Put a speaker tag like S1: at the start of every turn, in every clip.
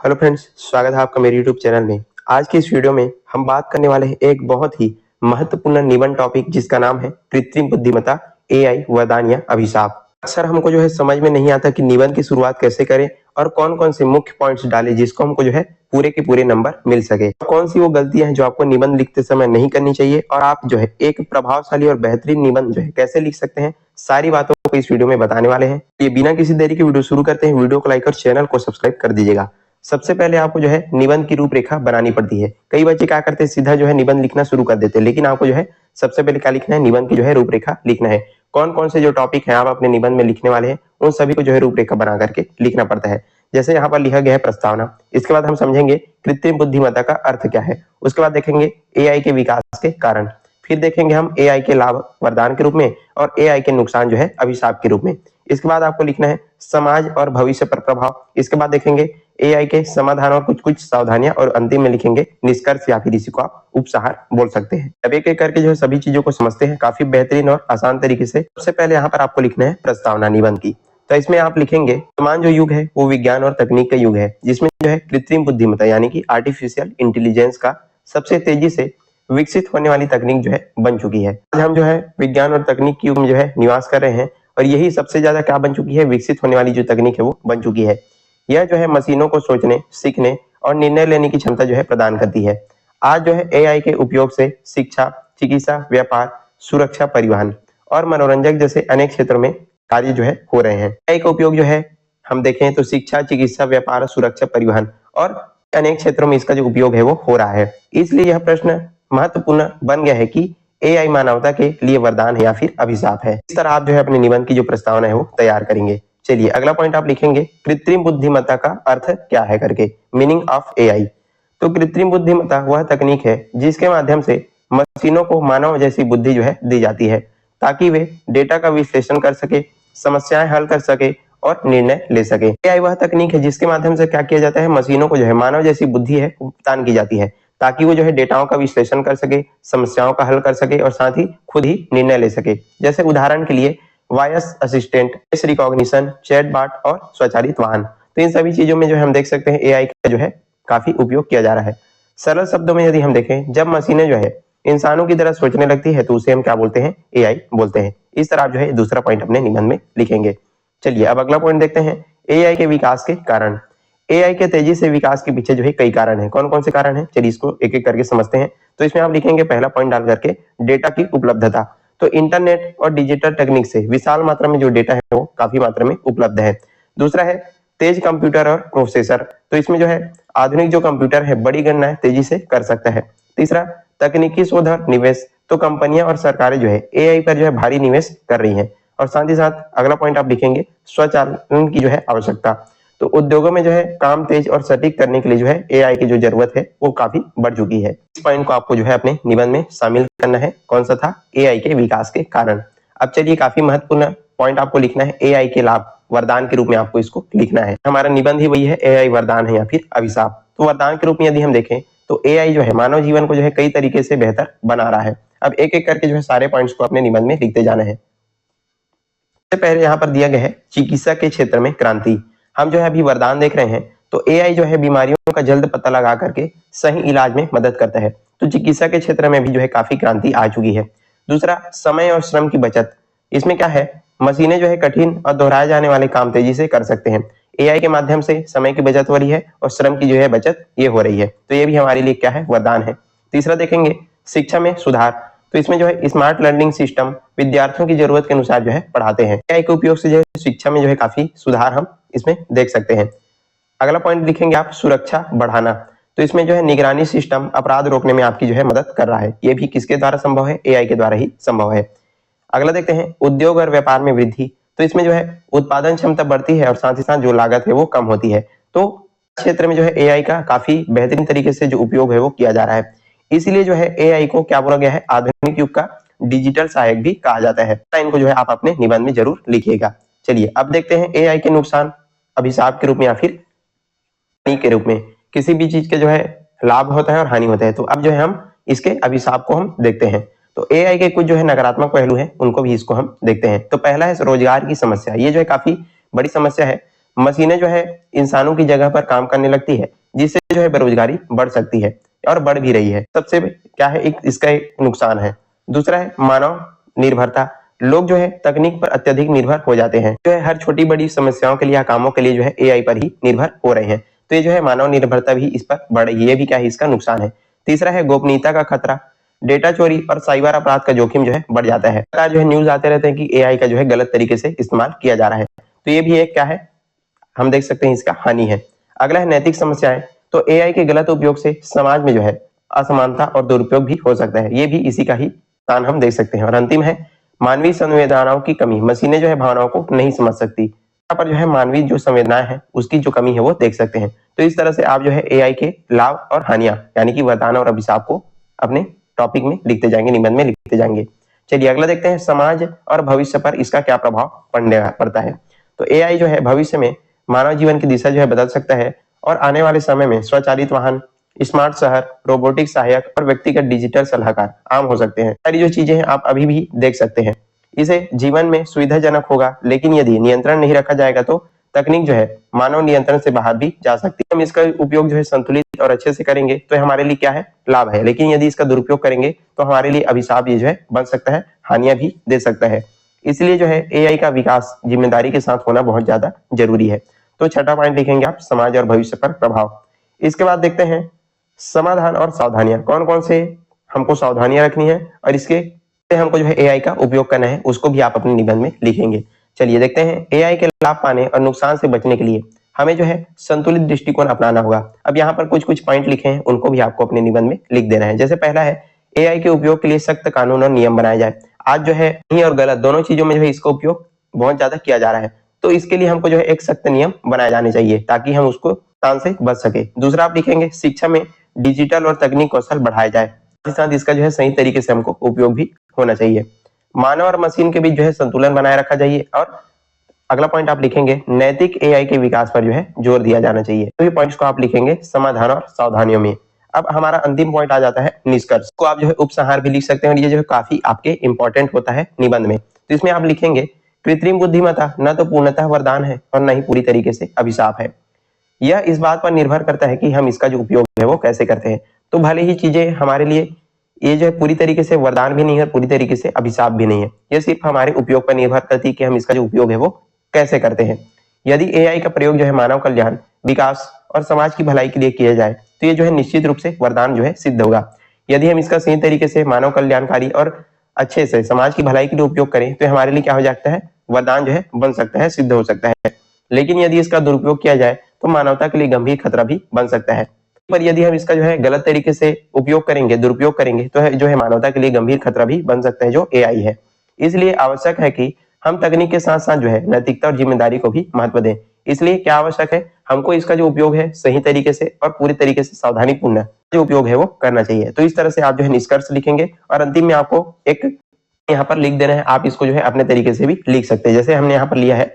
S1: Hello friends, स्वागत है आपका मेरे यूट्यूब चैनल में। आज की इस वीडियो में हम बात करने वाले हैं एक बहुत ही महत्वपूर्ण निबंध टॉपिक जिसका नाम है कृत्रिम बुद्धिमत्ता, एआई वरदान या अभिशाप। अक्सर हमको समझ में नहीं आता कि निबंध की शुरुआत कैसे करें और कौन कौन से मुख्य पॉइंट्स डालें जिसको हमको पूरे के पूरे नंबर मिल सके। कौन सी वो गलतियां हैं जो आपको निबंध लिखते समय नहीं करनी चाहिए और आप एक प्रभावशाली और बेहतरीन निबंध कैसे लिख सकते हैं, सारी बातों को इस वीडियो में बताने वाले हैं। ये बिना किसी देरी के वीडियो शुरू करते हैं। वीडियो को लाइक और चैनल को सब्सक्राइब कर दीजिएगा। सबसे पहले आपको निबंध की रूपरेखा बनानी पड़ती है। कई बच्चे क्या करते हैं, सीधा निबंध लिखना शुरू कर देते हैं, लेकिन आपको सबसे पहले क्या लिखना है, निबंध की रूपरेखा लिखना है। कौन कौन से जो टॉपिक हैं आप अपने निबंध में लिखने वाले हैं, उन सभी को रूपरेखा बना करके लिखना पड़ता है। जैसे यहाँ पर लिखा गया है प्रस्तावना। इसके बाद हम समझेंगे कृत्रिम बुद्धिमत्ता का अर्थ क्या है। उसके बाद देखेंगे एआई के विकास के कारण। फिर देखेंगे हम एआई के लाभ वरदान के रूप में और एआई के नुकसान अभिशाप के रूप में। इसके बाद आपको लिखना है समाज और भविष्य पर प्रभाव। इसके बाद देखेंगे एआई के समाधान और कुछ कुछ सावधानियां और अंतिम में लिखेंगे निष्कर्ष या फिर इसी को आप उपसंहार बोल सकते हैं। अब एक एक करके सभी चीजों को समझते हैं काफी बेहतरीन और आसान तरीके से। सबसे पहले यहाँ पर आपको लिखना है प्रस्तावना निबंध की। तो इसमें आप लिखेंगे वर्तमान जो युग है वो विज्ञान और तकनीक का युग है, जिसमें कृत्रिम बुद्धिमत्ता यानी कि आर्टिफिशियल इंटेलिजेंस का सबसे तेजी से विकसित होने वाली तकनीक बन चुकी है। आज हम विज्ञान और तकनीक के युग में निवास कर रहे हैं और यही सबसे ज्यादा क्या बन चुकी है, विकसित होने वाली जो तकनीक है वो बन चुकी है। यह मशीनों को सोचने, सीखने और निर्णय लेने की क्षमता प्रदान करती है। आज एआई के उपयोग से शिक्षा, चिकित्सा, व्यापार, सुरक्षा, परिवहन और मनोरंजन जैसे अनेक क्षेत्रों में कार्य हो रहे हैं। एआई का उपयोग हम देखें तो शिक्षा, चिकित्सा, व्यापार, सुरक्षा, परिवहन और अनेक क्षेत्रों में इसका जो उपयोग है वो हो रहा है। इसलिए यह प्रश्न महत्वपूर्ण बन गया है कि एआई मानवता के लिए वरदान है या फिर अभिशाप है। इस तरह आप अपने निबंध की जो प्रस्तावना है वो तैयार करेंगे। चलिए अगला पॉइंट आप लिखेंगे कृत्रिम बुद्धिमत्ता का अर्थ क्या है करके, मीनिंग ऑफ एआई। तो कृत्रिम बुद्धिमत्ता वह तकनीक है जिसके माध्यम से मशीनों को मानव जैसी बुद्धि दी जाती है, ताकि वे डेटा का विश्लेषण कर सके, समस्याएं हल कर सके और निर्णय ले सके। एआई वह तकनीक है जिसके माध्यम से क्या किया जाता है, मशीनों को मानव जैसी बुद्धि प्रदान की जाती है, ताकि वो डेटाओं का विश्लेषण कर सके, समस्याओं का हल कर सके और साथ ही खुद ही निर्णय ले सके। जैसे उदाहरण के लिए voice assistant, face recognition, chatbot और स्वचालित वाहन। तो इन सभी चीजों में हम देख सकते हैं एआई का काफी उपयोग किया जा रहा है। सरल शब्दों में यदि हम देखें, जब मशीनें इंसानों की तरह सोचने लगती है तो उसे हम क्या बोलते हैं, एआई बोलते हैं। इस तरह आप दूसरा पॉइंट अपने निबंध में लिखेंगे। चलिए अब अगला पॉइंट देखते हैं, एआई के विकास के कारण। एआई के तेजी से विकास के पीछे कई कारण हैं। कौन कौन से कारण हैं, चलिए इसको एक एक करके समझते हैं। तो इसमें आप लिखेंगे पहला पॉइंट डाल करके डेटा की उपलब्धता। तो इंटरनेट और डिजिटल टेक्निक से विशाल मात्रा में जो डेटा है वो काफी मात्रा में उपलब्ध है। दूसरा है तेज कंप्यूटर और प्रोसेसर। तो इसमें आधुनिक जो कंप्यूटर है बड़ी गणनाएं तेजी से कर सकता है। तीसरा तकनीकी शोध और निवेश। तो कंपनियां और सरकारें एआई पर भारी निवेश कर रही हैं। और साथ ही साथ अगला पॉइंट आप लिखेंगे स्वचालन की आवश्यकता। तो उद्योगों में काम तेज और सटीक करने के लिए एआई की जो जरूरत है वो काफी बढ़ चुकी है। इस पॉइंट को आपको अपने निबंध में शामिल करना है। कौन सा था, एआई के विकास के कारण। अब चलिए काफी महत्वपूर्ण पॉइंट आपको लिखना है, एआई के लाभ वरदान के रूप में आपको इसको लिखना है। हमारा निबंध ही वही है, एआई वरदान है या फिर अभिशाप। तो वरदान के रूप में यदि हम देखें तो एआई मानव जीवन को कई तरीके से बेहतर बना रहा है। अब एक एक करके सारे पॉइंट्स को अपने निबंध में लिखते जाना है। सबसे पहले यहाँ पर दिया गया है चिकित्सा के क्षेत्र में क्रांति। हम अभी वरदान देख रहे हैं तो एआई बीमारियों का जल्द पता लगा करके सही इलाज में मदद करता है। तो चिकित्सा के क्षेत्र में भी काफी क्रांति आ चुकी है। दूसरा समय और श्रम की बचत। इसमें क्या है, मशीनें कठिन और दोहराए जाने वाले काम तेजी से कर सकते हैं। एआई के माध्यम से समय की बचत हो रही है और श्रम की बचत ये हो रही है। तो ये भी हमारे लिए क्या है, वरदान है। तीसरा देखेंगे शिक्षा में सुधार। तो इसमें स्मार्ट लर्निंग सिस्टम विद्यार्थियों की जरूरत के अनुसार पढ़ाते हैं। एआई के उपयोग से शिक्षा में काफी सुधार हम इसमें देख सकते हैं। अगला पॉइंट लिखेंगे आप सुरक्षा बढ़ाना। तो इसमें निगरानी सिस्टम अपराध रोकने में आपकी मदद कर रहा है। ये भी किसके द्वारा संभव है, एआई के द्वारा ही संभव है। अगला देखते हैं उद्योग और व्यापार में वृद्धि। तो इसमें उत्पादन क्षमता बढ़ती है और साथ ही साथ जो लागत है वो कम होती है। तो क्षेत्र में एआई का काफी बेहतरीन तरीके से जो उपयोग है वो किया जा रहा है। इसलिए एआई को क्या बोला गया है, आधुनिक युग का डिजिटल सहायक भी कहा जाता है। इनको आप अपने निबंध में जरूर लिखिएगा। चलिए अब देखते हैं एआई के नुकसान अभिशाप के रूप में या फिर हानि के रूप में। किसी भी चीज के लाभ होता है और हानि होता है। तो अब हम इसके अभिशाप को हम देखते हैं। तो एआई के कुछ नकारात्मक पहलू हैं, उनको भी इसको हम देखते हैं। तो पहला है रोजगार की समस्या। ये काफी बड़ी समस्या है। मशीनें जो है इंसानों की जगह पर काम करने लगती है, जिससे जो है बेरोजगारी बढ़ सकती है और बढ़ भी रही है। सबसे क्या है, इसका एक नुकसान है। दूसरा है मानव निर्भरता। लोग जो है तकनीक पर अत्यधिक निर्भर हो जाते हैं, जो है हर छोटी बड़ी समस्याओं के लिए या कामों के लिए जो है एआई पर ही निर्भर हो रहे हैं। तो ये जो है मानव निर्भरता भी इस पर बढ़ रही है, ये भी क्या है, इसका नुकसान है। तीसरा है गोपनीयता का खतरा। डेटा चोरी और साइबर अपराध का जोखिम जो है बढ़ जाता है। जो है न्यूज आते रहते हैं कि एआई का जो है गलत तरीके से इस्तेमाल किया जा रहा है, तो ये भी एक क्या है, हम देख सकते हैं इसका हानि है। अगला है नैतिक समस्याएं। तो एआई के गलत उपयोग से समाज में जो है असमानता और दुरुपयोग भी हो सकता है, ये भी इसी का ही कारण हम देख सकते हैं। और अंतिम है मानवीय संवेदनाओं की कमी। मशीनें जो है भावनाओं को नहीं समझ सकती, यहाँ पर जो है मानवीय जो संवेदनाएं हैं उसकी जो कमी है वो देख सकते हैं। तो इस तरह से आप जो है एआई के लाभ और हानियां यानी कि वरदान और अभिशाप को अपने टॉपिक में लिखते जाएंगे, निबंध में लिखते जाएंगे। चलिए अगला देखते हैं, समाज और भविष्य पर इसका क्या प्रभाव पड़ता है। तो एआई जो है भविष्य में मानव जीवन की दिशा जो है बदल सकता है और आने वाले समय में स्वचालित वाहन, स्मार्ट शहर, रोबोटिक सहायक और व्यक्तिगत डिजिटल सलाहकार आम हो सकते हैं। सारी जो चीजें हैं आप अभी भी देख सकते हैं। इसे जीवन में सुविधाजनक होगा, लेकिन यदि नियंत्रण नहीं रखा जाएगा तो तकनीक जो है मानव नियंत्रण से बाहर भी जा सकती है। हम इसका उपयोग जो है संतुलित और अच्छे से करेंगे तो हमारे लिए क्या है, लाभ है। लेकिन यदि इसका दुरुपयोग करेंगे तो हमारे लिए अभिशाप ये जो है बन सकता है, हानियां भी दे सकता है। इसलिए जो है एआई का विकास जिम्मेदारी के साथ होना बहुत ज्यादा जरूरी है। तो छठा पॉइंट लिखेंगे आप, समाज और भविष्य पर प्रभाव। इसके बाद देखते हैं समाधान और सावधानियां, कौन कौन से हमको सावधानियां रखनी है और इसके हमको जो है एआई का उपयोग करना है, उसको भी आप अपने निबंध में लिखेंगे। चलिए देखते हैं, एआई के लाभ पाने और नुकसान से बचने के लिए हमें जो है संतुलित दृष्टिकोण अपनाना होगा। अब यहाँ पर कुछ कुछ पॉइंट लिखे हैं, उनको भी आपको अपने निबंध में लिख देना है। जैसे पहला है, एआई के उपयोग के लिए सख्त कानून और नियम बनाए जाए। आज जो है सही और गलत दोनों चीजों में जो है इसका उपयोग बहुत ज्यादा किया जा रहा है, तो इसके लिए हमको जो है एक सख्त नियम बनाए जाने चाहिए ताकि हम उसको नुकसान से बच सके। दूसरा आप लिखेंगे, शिक्षा में डिजिटल और तकनीक कौशल बढ़ाया जाए, साथ इसका जो है सही तरीके से हमको उपयोग भी होना चाहिए। मानव और मशीन के बीच जो है संतुलन बनाए रखा जाइए। और अगला पॉइंट आप लिखेंगे, नैतिक एआई के विकास पर जो है जोर दिया जाना चाहिए। तो ये पॉइंट्स को आप लिखेंगे समाधान और सावधानियों में। अब हमारा अंतिम पॉइंट आ जाता है निष्कर्ष को, आप जो है उपसंहार भी लिख सकते हैं और ये जो है काफी आपके इंपॉर्टेंट होता है निबंध में। तो इसमें आप लिखेंगे, कृत्रिम बुद्धिमत्ता न तो पूर्णतः वरदान है और न ही पूरी तरीके से अभिशाप है। यह इस बात पर निर्भर करता है कि हम इसका जो उपयोग है वो कैसे करते हैं। तो भले ही चीजें हमारे लिए ये जो है पूरी तरीके से वरदान भी नहीं है, पूरी तरीके से अभिशाप भी नहीं है, ये सिर्फ हमारे उपयोग पर निर्भर करती है कि हम इसका जो उपयोग है वो कैसे करते हैं। यदि एआई का प्रयोग जो है मानव कल्याण, विकास और समाज की भलाई के लिए किया जाए तो ये जो है निश्चित रूप से वरदान जो है सिद्ध होगा। यदि हम इसका सही तरीके से मानव कल्याणकारी और अच्छे से समाज की भलाई के लिए उपयोग करें तो हमारे लिए क्या हो जाता है, वरदान जो है बन सकता है, सिद्ध हो सकता है। लेकिन यदि इसका दुरुपयोग किया जाए तो मानवता के लिए गंभीर खतरा भी बन सकता है। पर यदि हम इसका जो है गलत तरीके से उपयोग करेंगे, दुरुपयोग करेंगे तो जो है मानवता के लिए गंभीर खतरा भी बन सकता है जो एआई है। इसलिए आवश्यक है कि हम तकनीक के साथ साथ जो है नैतिकता और जिम्मेदारी को भी महत्व दें। इसलिए क्या आवश्यक है, हमको इसका जो उपयोग है सही तरीके से और पूरी तरीके से सावधानी पूर्ण जो उपयोग है वो करना चाहिए। तो इस तरह से आप जो है निष्कर्ष लिखेंगे और अंतिम में आपको एक यहाँ पर लिख देना है। आप इसको जो है अपने तरीके से भी लिख सकते हैं। जैसे हमने यहाँ पर लिया है,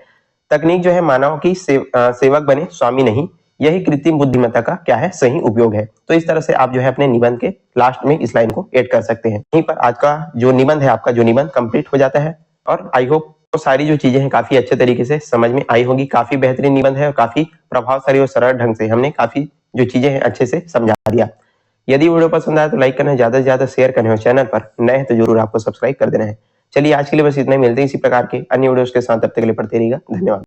S1: तकनीक जो है मानव की सेवक बने, स्वामी नहीं, यही कृत्रिम बुद्धिमत्ता का क्या है, सही उपयोग है। तो इस तरह से आप जो है अपने निबंध के लास्ट में इस लाइन को ऐड कर सकते हैं। यहीं पर आज का जो निबंध है, आपका जो निबंध कंप्लीट हो जाता है। और आई होप तो सारी जो चीजें हैं काफी अच्छे तरीके से समझ में आई होगी। काफी बेहतरीन निबंध है और काफी प्रभावशाली और सरल ढंग से हमने काफी जो चीजें हैं अच्छे से समझा दिया। यदि वीडियो पसंद आया तो लाइक करना है, ज्यादा से ज्यादा शेयर करना है, चैनल पर नए हैं तो जरूर आपको सब्सक्राइब कर देना है। चलिए आज के लिए बस इतना ही, मिलते हैं इसी प्रकार के अन्य वीडियोस के साथ, तब तक के लिए पढ़ते रहिएगा। धन्यवाद।